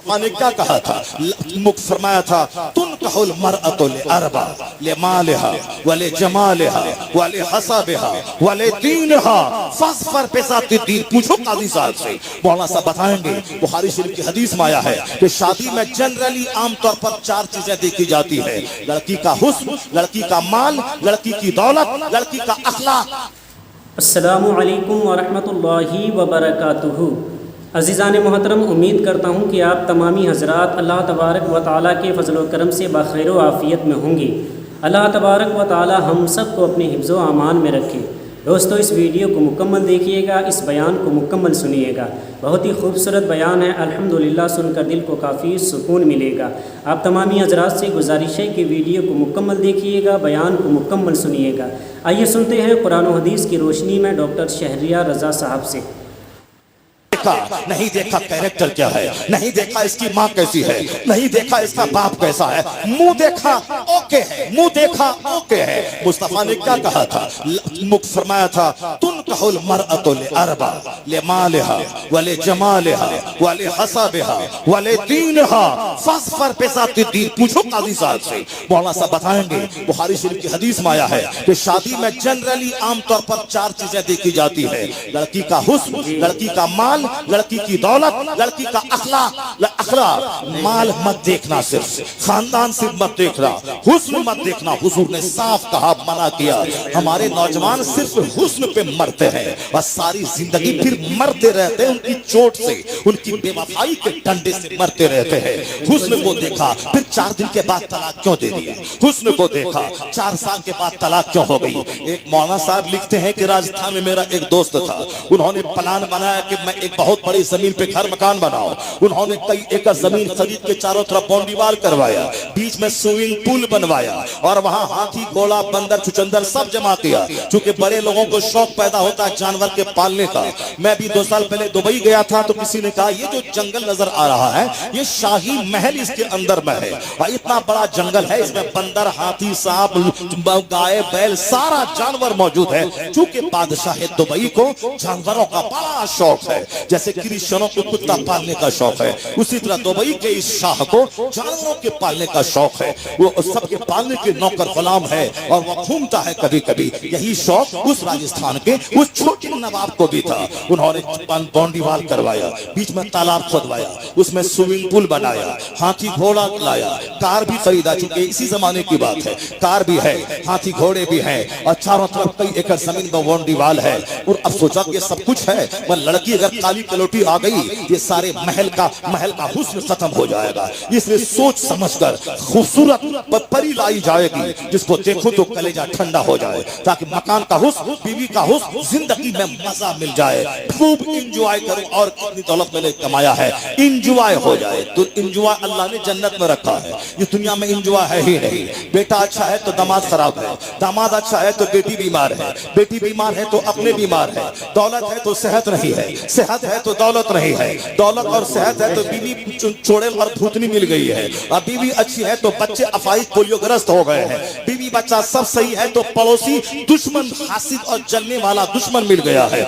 मुस्तफा ने क्या कहा था, मुख फरमाया था, तुन कहल मरअतु ले अरबा ले मालिहा वले जमालिहा वले हसाबिहा वले दीनहा फस्फर बिज़ाति दीन। पूछो काजी साहब से, मौलाना साहब बताएंगे। बुखारी शरीफ की हदीस में आया है कि शादी में जनरली आमतौर पर 4 चीजें देखी जाती है, लड़की का हुस्न, लड़की का माल, लड़की की दौलत, लड़की का अखलाक। अस्सलामु अलैकुम वरहमतुल्लाहि वबरकातुहू। अज़ीज़ान मोहतरम, उम्मीद करता हूँ कि आप तमामी हज़रात अल्लाह तबारक व तआला के फ़ज़ल व करम से बख़ैर व आफ़ियत में होंगे। अल्लाह तबारक व तआला हम सब को अपने हिफ्ज़ व अमान में रखे। दोस्तों, इस वीडियो को मुकम्मल देखिएगा, इस बयान को मुकम्मल सुनिएगा। बहुत ही खूबसूरत बयान है, अल्हम्दुलिल्लाह सुनकर दिल को काफ़ी सुकून मिलेगा। आप तमामी हज़रात से गुजारिश है कि वीडियो को मुकम्मल देखिएगा, बयान को मुकम्मल सुनिएगा। आइए सुनते हैं कुरान व हदीस की रोशनी में डॉक्टर शहरियार रज़ा साहब से। नहीं देखा कैरेक्टर क्या है, नहीं देखा इसकी माँ कैसी है, नहीं देखा इसका बाप कैसा है, मुंह देखा ओके है, मुंह देखा ओके है। मुस्तफा ने क्या कहा था, मुख फरमाया था, तुन कहल मरअतु ले अरबा ले मालिहा वले जमालिहा वले हसाबिहा वले दीनहा फस्फर बिज़ाति दीन। पूछो काजी साहब से, मौलाना साहब बताएंगे। बुखारी शरीफ की हदीस में आया है कि शादी में जनरली आमतौर पर 4 चीजें देखी जाती है, लड़की का हुस्न, लड़की का माल, लड़की की दौलत, लड़की का अखलाक। माल मत देखना, सिर्फ खानदान सिर्फ मत देखना, हुस्न मत देखना। हुजूर ने साफ कहा, मना किया। हमारे नौजवान सिर्फ हुस्न पे मरते हैं और सारी जिंदगी फिर मरते रहते हैं, उनकी चोट से, उनकी बेवफाई के डंडे से मरते रहते हैं। हुस्न को देखा, फिर 4 दिन के बाद तलाक क्यों दे दिया? हुस्न को देखा, 4 साल के बाद तलाक क्यों हो गई? एक मौलाना साहब लिखते हैं कि राजस्थान में मेरा एक दोस्त था, उन्होंने प्लान बनाया कि मैं एक बहुत बड़ी जमीन पे घर मकान बनाओ। उन्होंने कई एकड़ जमीन खरीद के चारों तरफ बाउंड्री वाल करवाया, बीच में स्विमिंग पूल बनवाया और वहां हाथी, घोड़ा, बंदर, चुचंदर सब जमा किया। क्योंकि बड़े लोगों को शौक पैदा होता है जानवर के पालने का। मैं भी 2 साल पहले दुबई गया था, तो किसी ने कहा ये जो जंगल नजर आ रहा है ये शाही महल इसके अंदर में है। भाई इतना बड़ा जंगल है, इसमें बंदर, हाथी, सांप, गाय, बैल, सारा जानवर मौजूद है। चूंकि बादशाह दुबई को जानवरों का बड़ा शौक है, जैसे क्रिश्चियनों को कुत्ता पालने का शौक है, उसी तरह दुबई के इस शाह को जानवरों के पालने का शौक है। वो सबके पालने के नौकर गुलाम है और वो घूमता है कभी कभी। यही शौक उस राजस्थान के उस छोटे नवाब को भी था। उन्होंने बाउंड्री वाल करवाया, बीच में तालाब खुदवाया, उसमें स्विमिंग पूल बनाया, हाथी घोड़ा लाया, कार भी खरीदा। चूंकि इसी जमाने की बात है, कार भी है, हाथी घोड़े भी है और चारों तरफ कई एकड़ जमीन में बाउंड्री वाल है। और अब सोचा कि सब कुछ है, पर लड़की अगर काली कलोटी आ गई, ये सारे महल का हुस्न खत्म हो जाएगा। इसलिए सोच समझकर खूबसूरत परी लाई जाएगी, जिसको देखो तो कलेजा ठंडा हो जाए, ताकि मकान का हुस्न, बीवी का हुस्न, जिंदगी में मजा मिल जाए, खूब इंजॉय करो। और कितनी दौलत मैंने कमाया है, इंजॉय हो जाए। तो इंजॉय अल्लाह ने जन्नत में रखा है, ये दुनिया में इंजॉय है ही नहीं। बेटा अच्छा है तो दामाद खराब है, दामाद अच्छा है तो बेटी बीमार है, बेटी बीमार है तो अपने बीमार है, दौलत है तो सेहत नहीं है, सेहत है तो दौलत नहीं है, दौलत और सेहत है तो बीवी चोड़े और भूतनी मिल गई है, और बीवी अच्छी है तो बच्चे अफाइज पोलियोग्रस्त हो गए हैं, बीवी बच्चा सब सही है तो पड़ोसी दुश्मन, हासिद और जलने वाला दुश्मन मिल गया है।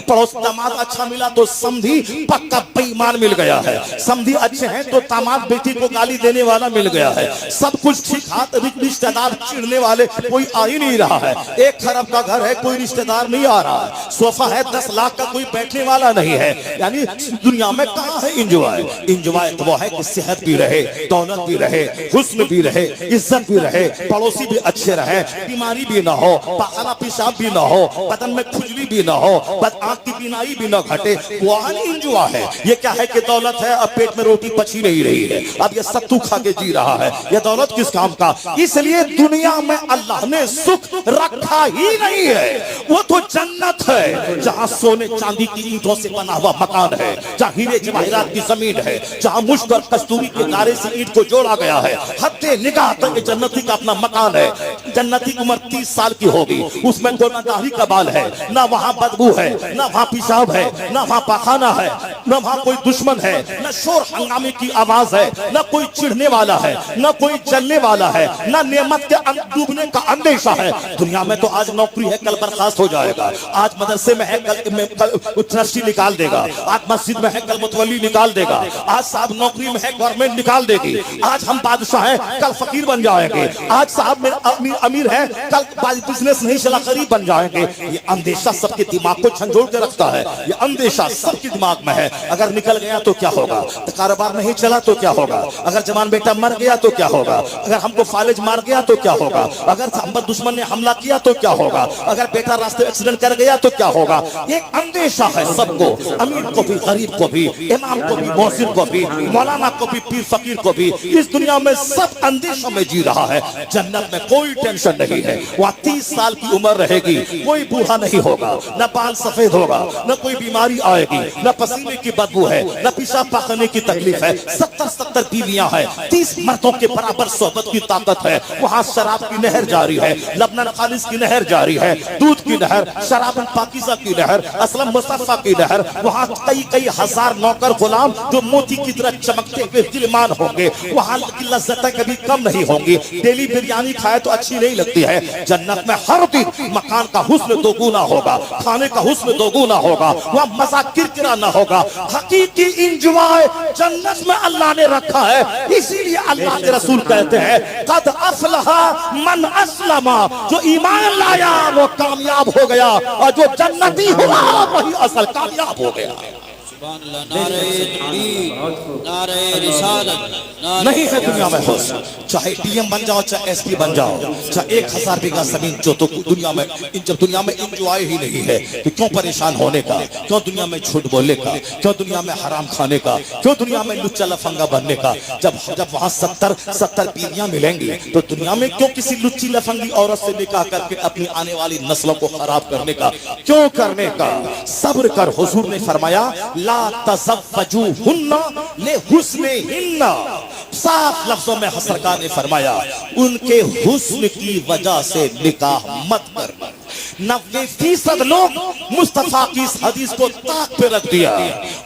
पड़ोस दामाद अच्छा मिला तो समधी पक्का बेईमान मिल गया है, समधी अच्छे हैं तो दामाद बेटी को गाली देने वाला मिल गया है। सब कुछ ठीक, हाथ रिश्तेदार चिढ़ने वाले कोई आ ही नहीं रहा है। 1 खरब का घर है, कोई रिश्तेदार नहीं आ रहा है, सोफा है 10 लाख का, कोई बैठने वाला नहीं है। यानी दुनिया में कहाँ है इंजॉय? इंजॉय तो वो है कि सेहत भी रहे, दौलत भी रहे, हुस्न भी रहे, इज्जत भी रहे, पड़ोसी भी अच्छे रहे, बीमारी भी ना हो, पाखला पेशाब भी ना हो, बदन में खुजली भी ना हो, बस आंख की बीनाई भी ना घटे, वो इंजॉय है। ये क्या है कि दौलत है, अब पेट में रोटी पची नहीं रही है, अब ये सत्तू खा के जी रहा है, ये दौलत किस काम का? इसलिए दुनिया में अल्लाह ने सुख रखा ही नहीं है। वो तो जन्नत है जहाँ सोने चांदी की ईंटों से बना हुआ मकान है, जहाँ हीरे जवाहरात की जमीन है, जहाँ मुश्क और कस्तूरी के गारे से ईंट को जोड़ा गया है। हत्ते निगाह तक जन्नती का अपना मकान है। जन्नती की उम्र 30 साल की होगी, उसमें कोई ना दाढ़ी का बाल है, ना वहां बदबू है, ना वहां पेशाब है, ना वहां पाखाना है, ना वहां कोई दुश्मन है, ना शोर हंगामे की आवाज है, ना कोई चिढ़ने वाला है, ना कोई जलने वाला है, ना नेमत के डूबने का अंदेशा है। दुनिया में तो आज नौकरी है, कल बर्खास्त हो जाएगा, आज मदरसे में है, कल ट्रस्टी निकाल देगा, आज मस्जिद में है, कल मुतवल्ली निकाल देगा, आज साहब नौकरी में है, गवर्नमेंट निकाल देगी, आज हम बादशाह हैं, कल फकीर बन जाएंगे, आज साहब में अमीर है, कल बिजनेस नहीं चला गरीब बन जाएंगे। ये अंदेशा सबके दिमाग को झंझोड़ के रखता है, ये अंदेशा सबके दिमाग में है। अगर निकल गया तो क्या होगा, कारोबार नहीं चला तो क्या होगा, अगर जवान बेटा मर गया तो क्या होगा, अगर हमको फालिज मार गया तो क्या होगा, अगर हम पर दुश्मन ने हमला किया तो क्या होगा, अगर बेटा रास्ते एक्सीडेंट कर गया तो क्या होगा। ये अंदेशा है सबको, अमीर को भी, गरीब को भी, इमाम को भी, मोहसिन को भी, मौलाना को भी, पीर फकीर को भी। इस दुनिया में सब अंदेशों में जी रहा है। जन्नत में कोई टेंशन नहीं है, वहाँ 30 साल की उम्र रहेगी, कोई बूढ़ा नहीं होगा, न बाल सफेद होगा, न कोई बीमारी आएगी, न पसीने की बदबू है, न पेशाब पाखने की तकलीफ है। 70 बीवियां हैं, 30 मर्दों के बराबर सोहबत की ताकत है। वहाँ शराब की नहर जारी है, लबनन खालिस की नहर जारी है, दूध की नहर, शराब पाकीज़ा की नहर, असलम मुस्तफा की नहर। वहाँ कई हजार नौकर गुलाम जो मोती की तरह चमकते हुए गिलमान होंगे। वहाँ की लज्जतें कभी कम नहीं होंगी। डेली बिरयानी खाए तो अच्छी नहीं लगती है। जन्नत में हर दिन मकान का हुस्न दोगुना होगा, खाने का हुस्न दोगुना होगा, वहाँ मजा किरकिरा ना होगा। हकीकी इंजॉय जन्नत में अल्लाह ने रखा है। इसीलिए अल्लाह के रसूल कहते हैं कद अफलहा मन अस्लमा, जो ईमान लाया वो कामयाब हो गया, और जो जन्नती हुआ वही असल कामयाब हो गया। नहीं है दुनिया में हुस्न, चाहे डीएम बन जाओ, चाहे एसपी बन जाओ, चाहे 1000 बीघा जमीन जो, तो दुनिया में जब दुनिया में इंजॉय ही नहीं है तो क्यों परेशान होने का, क्यों दुनिया में झूठ बोलने का, क्यों दुनिया में हराम खाने का, क्यों दुनिया में लुच्चा लफंगा बनने का। जब वहां 70 बीवियां मिलेंगी तो दुनिया में क्यों किसी लुच्ची लफंगी औरत से निकाह करके अपनी आने वाली नस्लों को खराब करने का, क्यों करने का। सब्र कर, हुजूर ने फरमाया ला तज़व्वजुहुन्ना लिहुस्निहिन्ना। साफ लफ्जों में सरकार ने फरमाया उनके हुस्न की वजह से निकाह मत करना। 90% लोग मुस्तफा की इस हदीस को ताक पे रख दिया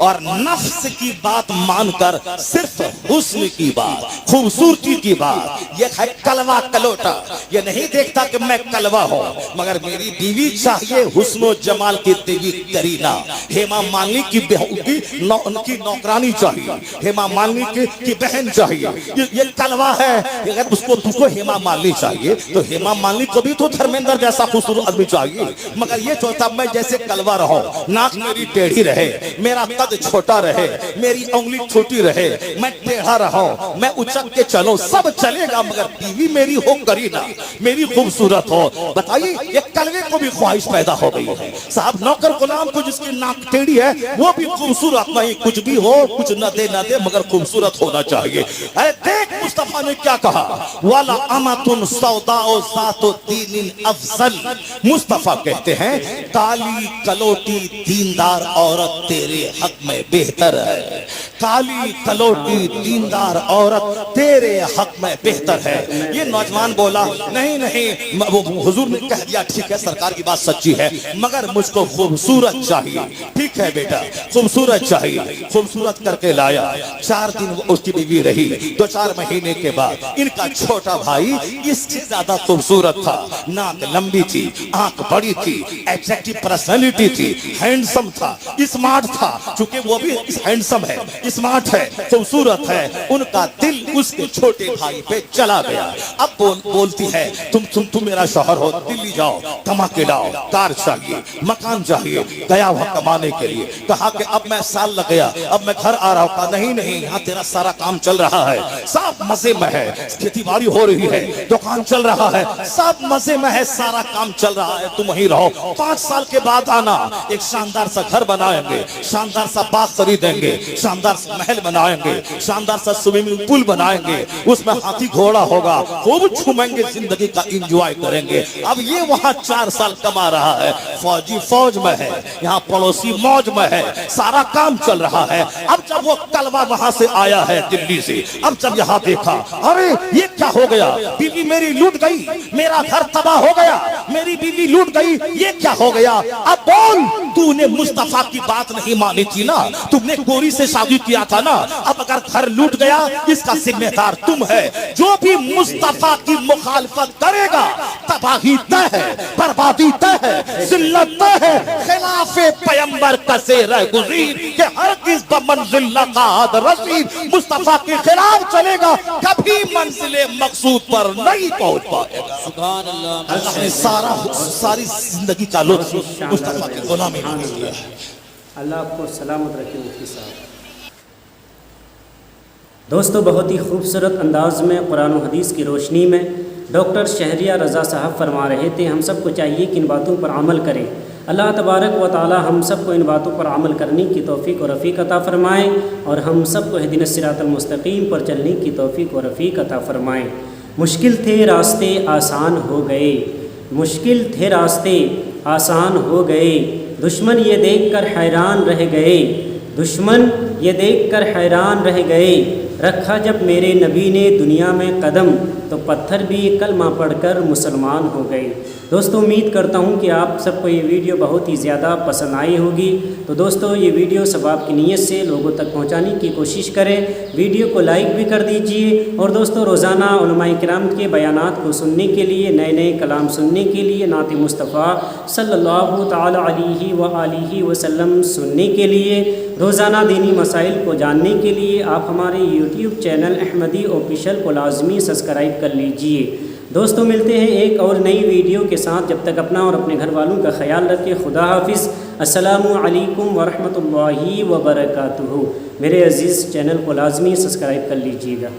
और नफ्स की बात मानकर सिर्फ हुस्न की बात, खूबसूरती की बात, ये है कलवा कलोटा। ये नहीं देखता कि मैं कलवा हूं, मगर मेरी बीवी चाहिए हुस्न जमाल की देवी करीना। हेमा मालिनी की नौकरानी चाहिए, हेमा मालिनी की बहन चाहिए। ये कलवा है। अगर तुझको हेमा मालिनी चाहिए तो हेमा मालिनी को भी तो धर्मेंद्र जैसा खूबसूरत आदमी चाहिए। मगर ये चाहता मैं जैसे कलवा रहूं, नाक मेरी टेढ़ी रहे, मेरा कद छोटा रहे, मेरी उंगली छोटी रहे, मैं टेढ़ा रहूं, मैं उचक के चलूं, सब चलेगा, मगर बीवी मेरी हो करीना, मेरी खूबसूरत हो। बताइए ये कलवे को भी ख्वाहिश पैदा हो गई है। साहब नौकर गुलाम को जिसकी नाक टेढ़ी है वो भी खूबसूरत नहीं, कुछ भी हो, कुछ न दे मगर खूबसूरत होना चाहिए। अरे देख मुस्तफा ने क्या कहा, वाला अमातुन सौदाओ ज़ातो दीनिन अफजल। मुस्तफा कहते हैं काली कलोटी दीनदार औरत तेरे हक में बेहतर है। काली कलोटी दीनदार औरत तेरे हक में बेहतर है। ये नौजवान बोला नहीं वो हुजूर ने कह दिया ठीक है, सरकार की बात सच्ची है, मगर मुझको खूबसूरत चाहिए। ठीक है बेटा, खूबसूरत चाहिए, खूबसूरत करके लाया। 4 दिन उसकी बीवी रही। 2-4 महीने के बाद इनका छोटा भाई इससे ज्यादा खूबसूरत था। नाक लंबी थी, आंख बड़ी थी, एट्रैक्टिव पर्सनालिटी थी, हैंडसम था, स्मार्ट था। चूंकि वो भी हैंडसम है, स्मार्ट है, खूबसूरत है, उनका दिल उसके छोटे भाई पे चला गया। अब बोलती है तुम मेरा शौहर हो, दिल्ली जाओ, कमा के लाओ, कार चाहिए, मकान चाहिए। गया हुआ कमाने के लिए, कहा कि अब मैं साल लग गया, अब मैं घर आ रहा हूँ। कहा नहीं, यहाँ तेरा सारा काम चल रहा है, सब मजे में है, खेती बाड़ी हो रही है, दुकान चल रहा है, सब मजे में है, सारा काम चल रहा है, तुम वहीं रहो। 5 साल के बाद आना, एक शानदार सा घर बनाएंगे, शानदार सा बाग खरीदेंगे, शानदार सा महल बनाएंगे, शानदार सा स्विमिंग पूल बनाएंगे, उसमें हाथी घोड़ा होगा, खूब घूमेंगे, जिंदगी का एंजॉय करेंगे। अब ये वहां 4 साल कमा रहा है, फौजी फौज में है, यहाँ पड़ोसी मौज में है, सारा काम चल रहा है। अब जब वो कलवा वहां से आया है दिल्ली से, अब जब यहाँ देखा, अरे ये क्या हो गया, बीवी मेरी लूट गई, मेरा घर तबाह हो गया, मेरी बीवी लूट गई, ये क्या हो गया। अब बोल, तूने मुस्तफा की बात नहीं मानी थी ना, तुमने गोरी से शादी किया था ना, अब अगर घर लूट गया इसका जिम्मेदार तुम है। जो भी मुस्तफा की मुखालफत करेगा तबाही तय है, बर्बादी तय है, जिल्लत तय है। खिलाफे पैगंबर का सेरा गुज़ीर के हर किस बमंजिल लक़ाद रसीद, मुस्तफा के खिलाफ चलेगा कभी मंजिले मकसूद पर नहीं पहुंच पाएगा। सुभान अल्लाह। अल्लाह ने सारी जिंदगी का लुत्फ मुस्तफा की गुलामी में लिया है। अल्लाह आपको सलामत रखे मुफ्ती साहब। दोस्तों, बहुत ही खूबसूरत अंदाज में कुरान और हदीस की रोशनी में डॉक्टर शहरियार रज़ा साहब फरमा रहे थे, हम सबको चाहिए कि इन बातों पर अमल करें। अल्लाह तबारक व ताला हम सबको इन बातों पर अमल करने की तौफ़ीक़ और रफ़ीक़ अता फ़रमाएँ और हम सबको हिदीनस सिरातल मुस्तक़ीम पर चलने की तौफ़ीक़ और रफ़ीक़ अता फ़रमाएँ। मुश्किल थे रास्ते आसान हो गए, मुश्किल थे रास्ते आसान हो गए, दुश्मन ये देखकर हैरान रह गए, दुश्मन ये देखकर हैरान रह गए। रखा जब मेरे नबी ने दुनिया में कदम, तो पत्थर भी कलमा पढ़कर मुसलमान हो गए। दोस्तों, उम्मीद करता हूँ कि आप सबको ये वीडियो बहुत ही ज़्यादा पसंद आई होगी। तो दोस्तों, ये वीडियो सब आपकी नीयत से लोगों तक पहुँचाने की कोशिश करें, वीडियो को लाइक भी कर दीजिए। और दोस्तों, रोज़ाना उलमाए किराम के बयानात को सुनने के लिए, नए नए कलाम सुनने के लिए, नात मुस्तफ़ा सल्लल्लाहु ताला अलैहि व आलिहि वसल्लम सुनने के लिए, रोज़ाना दीनी मसाइल को जानने के लिए आप हमारे यूट्यूब चैनल अहमदी ऑफिशियल को लाजमी सब्सक्राइब कर लीजिए। दोस्तों, मिलते हैं एक और नई वीडियो के साथ। जब तक अपना और अपने घर वालों का ख्याल रखें। खुदा हाफिज़। अस्सलामु अलैकुम वरहमतुल्लाहि वबरकातुहू। मेरे अज़ीज़ चैनल को लाजमी सब्सक्राइब कर लीजिएगा।